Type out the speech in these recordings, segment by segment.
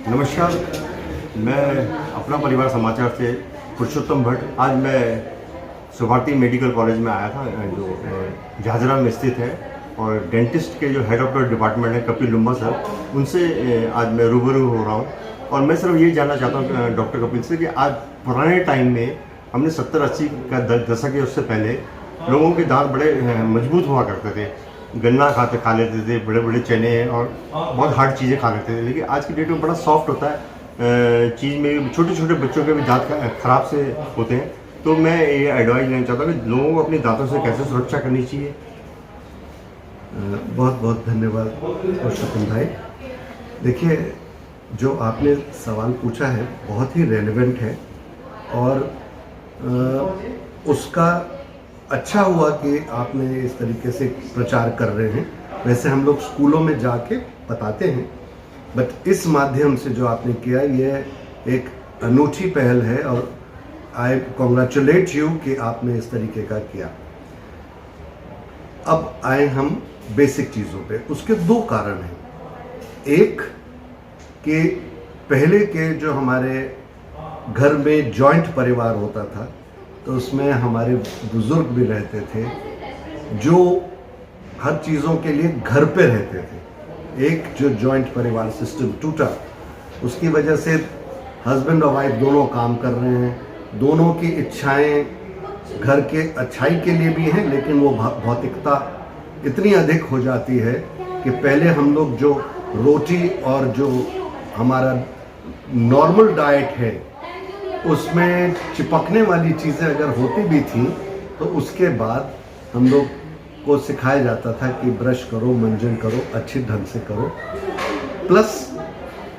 नमस्कार, मैं अपना परिवार समाचार से पुरुषोत्तम भट्ट। आज मैं सुभारती मेडिकल कॉलेज में आया था जो झाझरा में स्थित है, और डेंटिस्ट के जो हेड ऑफ द डिपार्टमेंट है कपिल लुम्बा सर, उनसे आज मैं रूबरू हो रहा हूँ। और मैं सिर्फ ये जानना चाहता हूँ डॉक्टर कपिल से कि आज पुराने टाइम में हमने 70-80 का दशक है, उससे पहले लोगों के दांत बड़े मजबूत हुआ करते थे। गन्ना खा लेते थे, बड़े बड़े चने और बहुत हार्ड चीज़ें खा लेते थे। लेकिन आज की डेट में बड़ा सॉफ्ट होता है चीज़ में, छोटे छोटे बच्चों के भी दांत खराब से होते हैं। तो मैं ये एडवाइस लेना चाहता हूँ कि लोगों को अपने दांतों से कैसे सुरक्षा करनी चाहिए। बहुत बहुत धन्यवाद पुरुषोत्तम भाई। देखिए, जो आपने सवाल पूछा है बहुत ही रेलेवेंट है, और उसका अच्छा हुआ कि आपने इस तरीके से प्रचार कर रहे हैं। वैसे हम लोग स्कूलों में जाके बताते हैं, बट इस माध्यम से जो आपने किया ये एक अनूठी पहल है, और आई कॉन्ग्रेचुलेट यू कि आपने इस तरीके का किया। अब आए हम बेसिक चीज़ों पे। उसके दो कारण हैं। एक कि पहले के जो हमारे घर में जॉइंट परिवार होता था, तो उसमें हमारे बुजुर्ग भी रहते थे जो हर चीज़ों के लिए घर पे रहते थे। एक जो जॉइंट परिवार सिस्टम टूटा, उसकी वजह से हस्बैंड और वाइफ दोनों काम कर रहे हैं, दोनों की इच्छाएं घर के अच्छाई के लिए भी हैं, लेकिन वो भौतिकता इतनी अधिक हो जाती है कि पहले हम लोग जो रोटी और जो हमारा नॉर्मल डाइट है उसमें चिपकने वाली चीज़ें अगर होती भी थी, तो उसके बाद हम लोग को सिखाया जाता था कि ब्रश करो, मंजन करो, अच्छे ढंग से करो। प्लस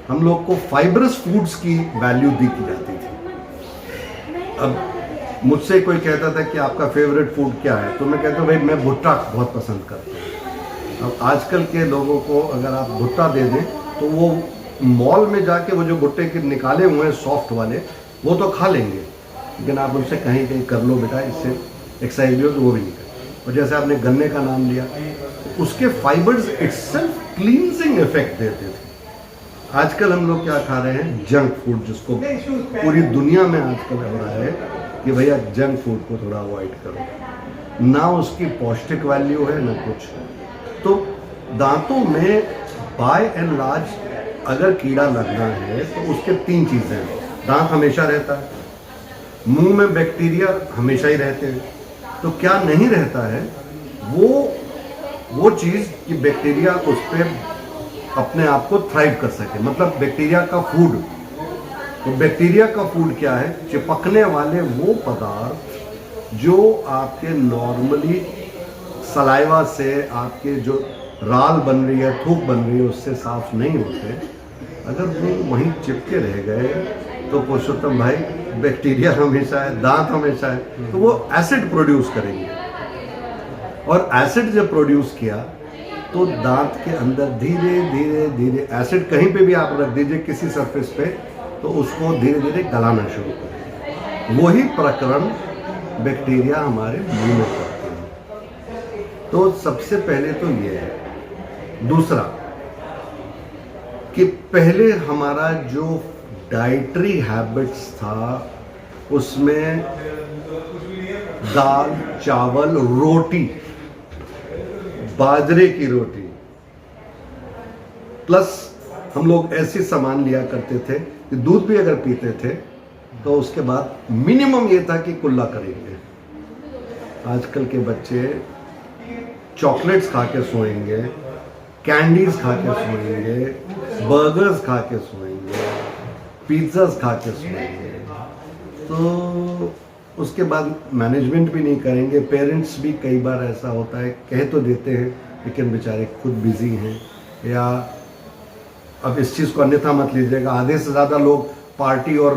हम लोग को फाइबरस फूड्स की वैल्यू दी की जाती थी। अब मुझसे कोई कहता था कि आपका फेवरेट फूड क्या है, तो मैं कहता हूँ भाई मैं भुट्टा बहुत पसंद करता हूँ। अब आजकल के लोगों को अगर आप भुट्टा दे दें, तो वो मॉल में जाके वो जो भुट्टे के निकाले हुए हैं सॉफ्ट वाले, वो तो खा लेंगे, लेकिन आप उनसे कहीं कर लो बेटा, इससे एक्सरसाइज भी हो, तो वो भी नहीं कर। और जैसे आपने गन्ने का नाम लिया, तो उसके फाइबर्स इटसेल्फ क्लींजिंग इफेक्ट देते थे। आजकल हम लोग क्या खा रहे हैं? जंक फूड, जिसको पूरी दुनिया में आजकल हो रहा है कि भैया जंक फूड को थोड़ा अवॉइड करो। ना उसकी पौष्टिक वैल्यू है ना कुछ। तो दांतों में बाय एंड लार्ज अगर कीड़ा लगना है तो उसके तीन चीज़ें हैं। दांत हमेशा रहता है, मुंह में बैक्टीरिया हमेशा ही रहते हैं। तो क्या नहीं रहता है वो चीज़ कि बैक्टीरिया उस पर अपने आप को थ्राइव कर सके, मतलब बैक्टीरिया का फूड। तो बैक्टीरिया का फूड क्या है? चिपकने वाले वो पदार्थ जो आपके नॉर्मली सलाइवा से, आपके जो राल बन रही है, थूक बन रही है, उससे साफ नहीं होते। अगर वो वहीं चिपके रह गए तो पुरुषोत्तम भाई बैक्टीरिया हमेशा है, दांत हमेशा है, तो वो एसिड प्रोड्यूस करेंगे। और एसिड जब प्रोड्यूस किया तो दांत के अंदर धीरे धीरे धीरे एसिड कहीं पे भी आप रख दीजिए किसी सरफेस पे, तो उसको धीरे धीरे गलाना शुरू करें। वही प्रकरण बैक्टीरिया हमारे मुंह में करते हैं। तो सबसे पहले तो ये है। दूसरा कि पहले हमारा जो डाइटरी हैबिट्स था, उसमें दाल, चावल, रोटी, बाजरे की रोटी, प्लस हम लोग ऐसे सामान लिया करते थे कि दूध भी अगर पीते थे तो उसके बाद मिनिमम ये था कि कुल्ला करेंगे। आजकल के बच्चे चॉकलेट्स खा के सोएंगे, कैंडीज खा के सोएंगे, बर्गर्स खा के सोएंगे, पिज्ज़ास खा के सोएंगे। तो उसके बाद मैनेजमेंट भी नहीं करेंगे। पेरेंट्स भी कई बार ऐसा होता है, कह तो देते हैं लेकिन बेचारे खुद बिजी हैं, या अब इस चीज़ को अन्यथा मत लीजिएगा, आधे से ज़्यादा लोग पार्टी और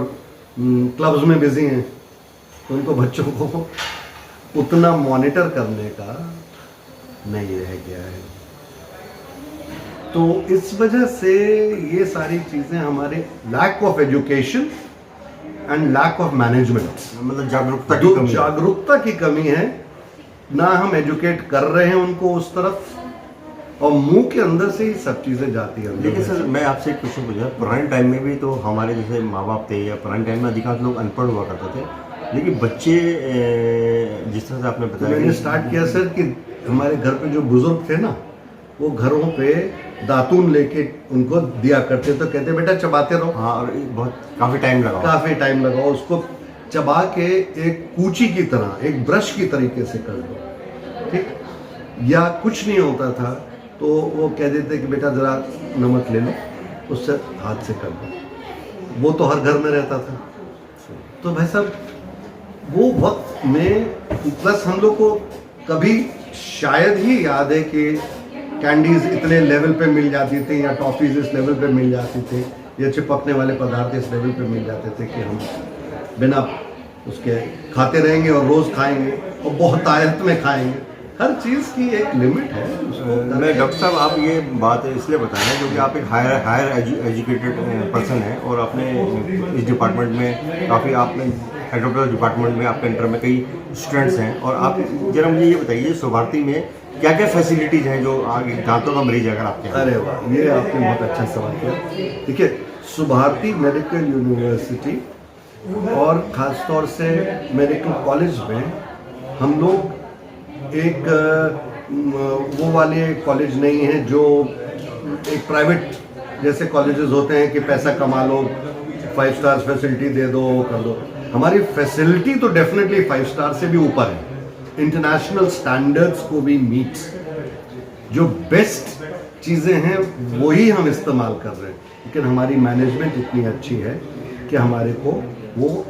क्लब्स में बिजी हैं, तो उनको बच्चों को उतना मॉनिटर करने का नहीं रह गया है। तो इस वजह से ये सारी चीज़ें हमारे lack of education and lack of management, मतलब जागरूकता की कमी है। ना हम एजुकेट कर रहे हैं उनको उस तरफ, और मुंह के अंदर से ही सब चीज़ें जाती हैं अंदर लेकिन में। सर मैं आपसे एक क्वेश्चन पूछा, पुराने टाइम में भी तो हमारे जैसे माँ बाप थे या पुराने टाइम में अधिकांश लोग अनपढ़ हुआ करते थे, लेकिन बच्चे जिस तरह से आपने तो बताया मैंने कि स्टार्ट किया सर कि हमारे घर पे जो बुजुर्ग थे ना, वो घरों पे दातून लेके उनको दिया करते, तो कहते बेटा चबाते रहो। हाँ, और बहुत काफ़ी टाइम लगा। काफ़ी टाइम लगाओ, उसको चबा के एक कूची की तरह, एक ब्रश की तरीके से कर दो, ठीक। या कुछ नहीं होता था तो वो कह देते कि बेटा ज़रा नमक ले लो, उससे हाथ से कर दो। वो तो हर घर में रहता था। तो भाई साहब वो वक्त में, प्लस हम लोग को कभी शायद ही याद है कि कैंडीज इतने लेवल पे मिल जाती थी या टॉफीज इस लेवल पे मिल जाती थी या चिपकने वाले पदार्थ इस लेवल पे मिल जाते थे कि हम बिना उसके खाते रहेंगे और रोज़ खाएंगे और बहुत आयत में खाएंगे। हर चीज़ की एक लिमिट है उसको। मैं डॉक्टर साहब आप ये बात इसलिए बता रहे हैं क्योंकि आप एक हायर एजुकेटेड पर्सन हैं और आपने इस डिपार्टमेंट में काफ़ी, आपने हेड ऑफ द डिपार्टमेंट में आपके अंडर में कई स्टूडेंट्स हैं, और आप जरा मुझे ये बताइए शोभारती में क्या क्या फैसिलिटीज़ हैं जो आगे दांतों का मरीज अगर आपके यहाँ? अरे वाह, ये आपने बहुत अच्छा सवाल किया। देखिए, शोभारती मेडिकल यूनिवर्सिटी और ख़ासतौर से मेडिकल कॉलेज में हम लोग एक वो वाले कॉलेज नहीं है जो एक प्राइवेट जैसे कॉलेजेस होते हैं कि पैसा कमा लो, 5 स्टार फैसिलिटी दे दो, कर दो। हमारी फैसिलिटी तो डेफिनेटली 5 स्टार से भी ऊपर है, इंटरनेशनल स्टैंडर्ड्स को भी मीट्स। जो बेस्ट चीज़ें हैं वही हम इस्तेमाल कर रहे हैं, लेकिन हमारी मैनेजमेंट इतनी अच्छी है कि हमारे को वो